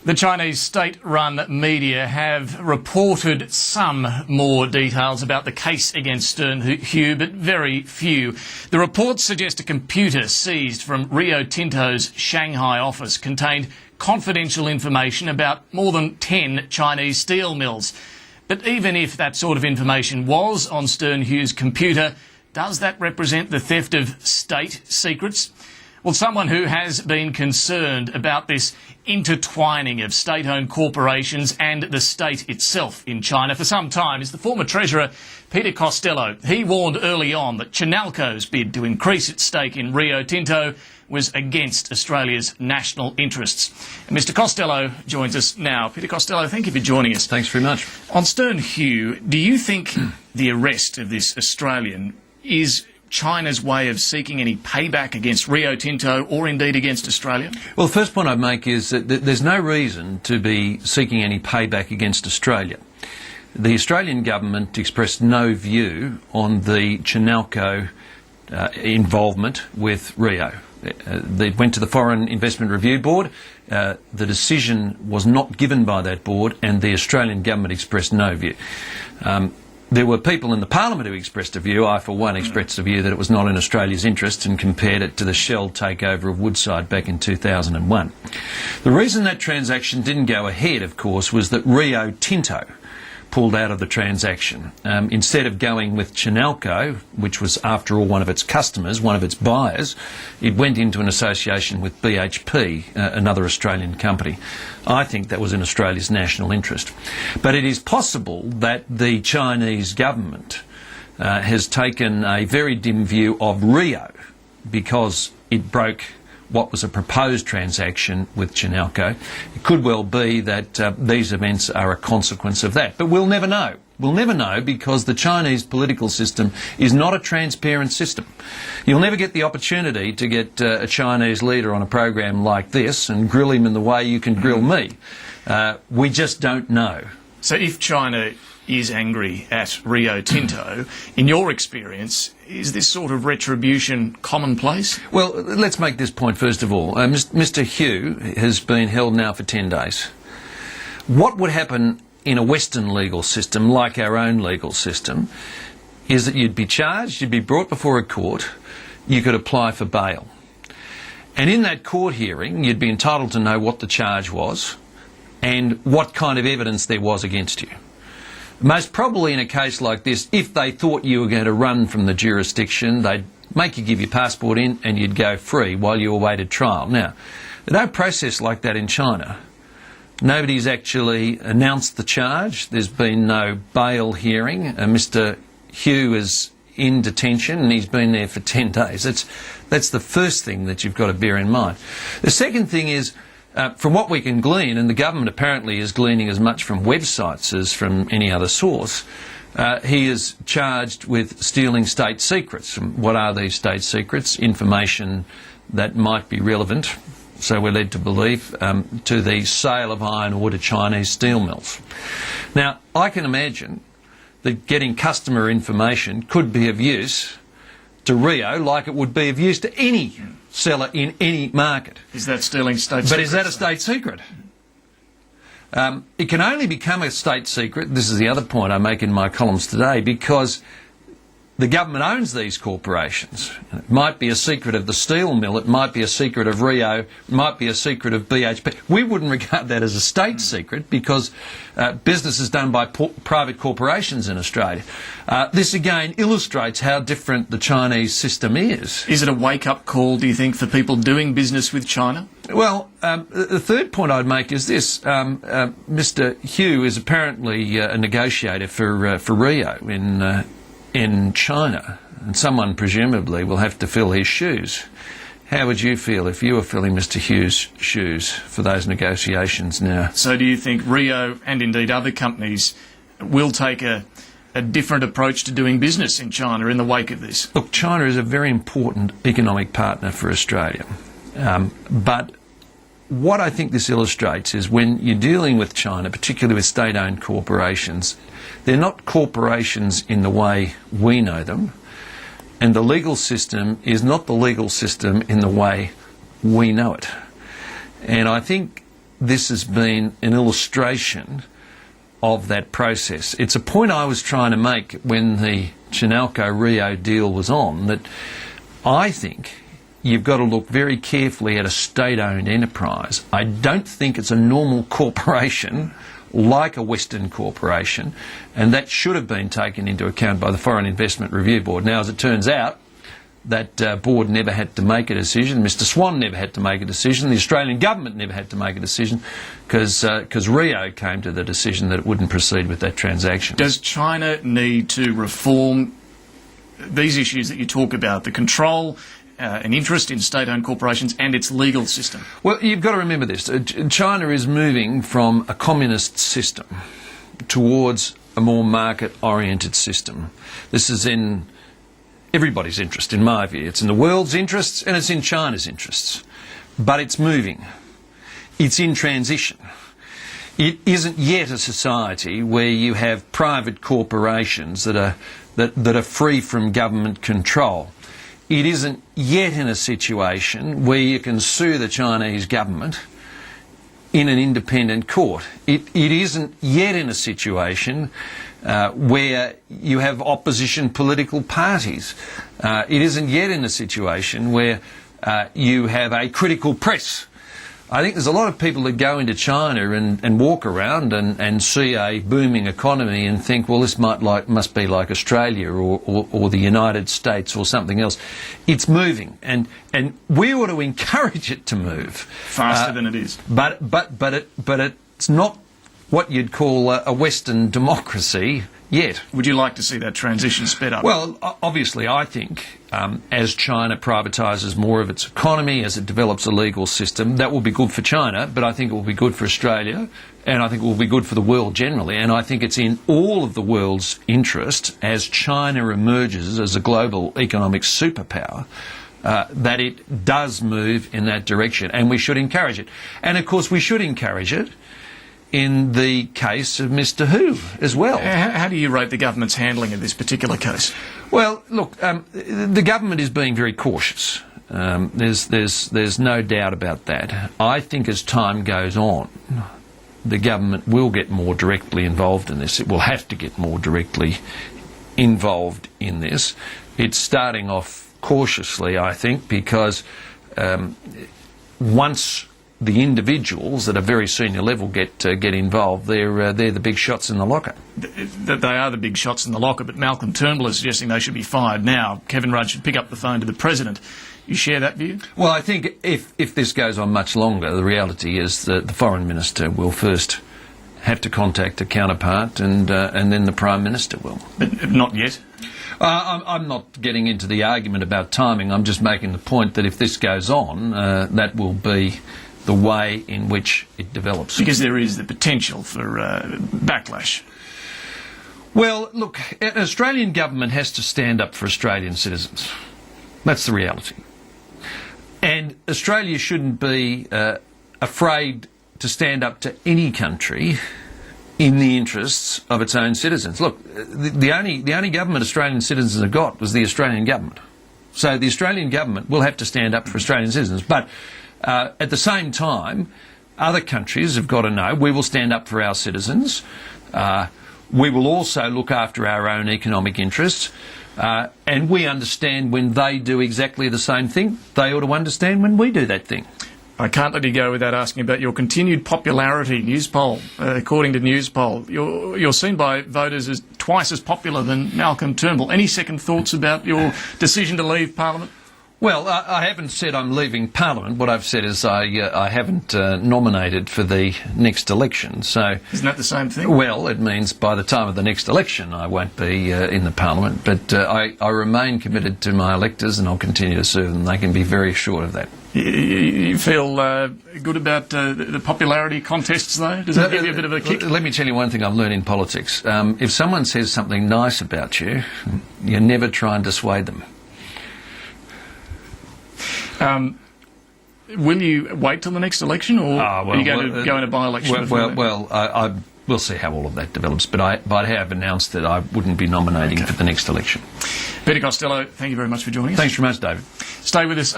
The Chinese state-run media have reported some more details about the case against Stern Hugh, but very few. The reports suggest a computer seized from Rio Tinto's Shanghai office contained confidential information about more than 10 Chinese steel mills. But even if that sort of information was on Stern Hugh's computer, does that represent the theft of state secrets? Well, someone who has been concerned about this intertwining of state-owned corporations and the state itself in China for some time is the former Treasurer Peter Costello. He warned early on that Chinalco's bid to increase its stake in Rio Tinto was against Australia's national interests. And Mr Costello joins us now. Peter Costello, thank you for joining us. Thanks very much. On Stern Hugh, do you think the arrest of this Australian is China's way of seeking any payback against Rio Tinto or indeed against Australia? Well, the first point I'd make is that there's no reason to be seeking any payback against Australia. The Australian government expressed no view on the Chinalco involvement with Rio. They went to the Foreign Investment Review Board. The decision was not given by that board, and the Australian government expressed no view. There were people in the Parliament who expressed a view. I, for one, expressed a view that it was not in Australia's interest and compared it to the Shell takeover of Woodside back in 2001. The reason that transaction didn't go ahead, of course, was that Rio Tinto pulled out of the transaction. Instead of going with Chinalco, which was, after all, one of its customers, one of its buyers, it went into an association with BHP, another Australian company. I think that was in Australia's national interest. But it is possible that the Chinese government has taken a very dim view of Rio because it broke what was a proposed transaction with Chinalco. It could well be that these events are a consequence of that. But we'll never know. We'll never know because the Chinese political system is not a transparent system. You'll never get the opportunity to get a Chinese leader on a program like this and grill him in the way you can grill me. We just don't know. So if China is angry at Rio Tinto, in your experience, is this sort of retribution commonplace? Well, let's make this point first of all. Mr Hugh has been held now for 10 days. What would happen in a Western legal system, like our own legal system, is that you'd be charged, you'd be brought before a court, you could apply for bail. And in that court hearing, you'd be entitled to know what the charge was and what kind of evidence there was against you. Most probably in a case like this, if they thought you were going to run from the jurisdiction, they'd make you give your passport in and you'd go free while you awaited trial. Now, there's no process like that in China. Nobody's actually announced the charge. There's been no bail hearing. Mr Hugh is in detention and he's been there for 10 days. That's the first thing that you've got to bear in mind. The second thing is, from what we can glean, and the government apparently is gleaning as much from websites as from any other source, he is charged with stealing state secrets. What are these state secrets? Information that might be relevant, so we're led to believe, to the sale of iron ore to Chinese steel mills. Now, I can imagine that getting customer information could be of use to Rio like it would be of use to any seller in any market. Is that stealing state secrets? But is that a state secret? It can only become a state secret, this is the other point I make in my columns today, because the government owns these corporations. It might be a secret of the steel mill, it might be a secret of Rio, it might be a secret of BHP. We wouldn't regard that as a state secret because business is done by private corporations in Australia. This again illustrates how different the Chinese system is. Is it a wake-up call, do you think, for people doing business with China? Well, the third point I'd make is this. Mr Hugh is apparently a negotiator for Rio in China, and someone presumably will have to fill his shoes. How would you feel if you were filling Mr Hugh's shoes for those negotiations now? So do you think Rio, and indeed other companies, will take a different approach to doing business in China in the wake of this? Look, China is a very important economic partner for Australia. But what I think this illustrates is when you're dealing with China, particularly with state-owned corporations, they're not corporations in the way we know them, and the legal system is not the legal system in the way we know it. And I think this has been an illustration of that process. It's a point I was trying to make when the Chinalco-Rio deal was on, that I think you've got to look very carefully at a state-owned enterprise. I don't think it's a normal corporation like a Western corporation, and that should have been taken into account by the Foreign Investment Review Board. Now, as it turns out, that board never had to make a decision. Mr Swan never had to make a decision. The Australian government never had to make a decision because Rio came to the decision that it wouldn't proceed with that transaction. Does China need to reform these issues that you talk about, the control and interest in state-owned corporations and its legal system? Well, you've got to remember this. China is moving from a communist system towards a more market-oriented system. This is in everybody's interest, in my view. It's in the world's interests and it's in China's interests. But it's moving. It's in transition. It isn't yet a society where you have private corporations that are free from government control. It isn't yet in a situation where you can sue the Chinese government in an independent court. It isn't yet in a situation where you have opposition political parties. It isn't yet in a situation where you have a critical press. I think there's a lot of people that go into China and walk around and see a booming economy and think, well, this must be like Australia or the United States or something else. It's moving, and we ought to encourage it to move faster than it is. But it's not what you'd call a Western democracy yet. Would you like to see that transition sped up? Well, obviously, I think as China privatises more of its economy, as it develops a legal system, that will be good for China, but I think it will be good for Australia, and I think it will be good for the world generally, and I think it's in all of the world's interest, as China emerges as a global economic superpower, that it does move in that direction, and we should encourage it. And, of course, we should encourage it in the case of Mr Hu as well. How do you rate the government's handling of this particular case? Well, look, the government is being very cautious. There's no doubt about that. I think as time goes on, the government will get more directly involved in this. It will have to get more directly involved in this. It's starting off cautiously, I think, because once the individuals at a very senior level get involved, they're the big shots in the locker. They are the big shots in the locker, but Malcolm Turnbull is suggesting they should be fired now. Kevin Rudd should pick up the phone to the President. You share that view? Well, I think if this goes on much longer, the reality is that the Foreign Minister will first have to contact a counterpart, and then the Prime Minister will. But not yet? I'm not getting into the argument about timing. I'm just making the point that if this goes on, that will be the way in which it develops. Because there is the potential for backlash. Well, look, an Australian government has to stand up for Australian citizens. That's the reality. And Australia shouldn't be afraid to stand up to any country in the interests of its own citizens. Look, the only government Australian citizens have got was the Australian government. So the Australian government will have to stand up for Australian citizens. But at the same time, other countries have got to know we will stand up for our citizens. We will also look after our own economic interests. And we understand when they do exactly the same thing, they ought to understand when we do that thing. I can't let you go without asking about your continued popularity. Newspoll, according to Newspoll, you're seen by voters as twice as popular than Malcolm Turnbull. Any second thoughts about your decision to leave Parliament? Well, I haven't said I'm leaving Parliament. What I've said is I haven't nominated for the next election. So isn't that the same thing? Well, it means by the time of the next election I won't be in the Parliament. But I remain committed to my electors and I'll continue to serve them. They can be very assured of that. You feel good about the popularity contests, though? Does that give you a bit of a kick? Let me tell you one thing I've learned in politics. If someone says something nice about you, you never try and dissuade them. Will you wait till the next election, or are you going to go in a by-election? We'll see how all of that develops, but I have announced that I wouldn't be nominating for the next election. Peter Costello, thank you very much for joining us. Thanks very much, David. Stay with us.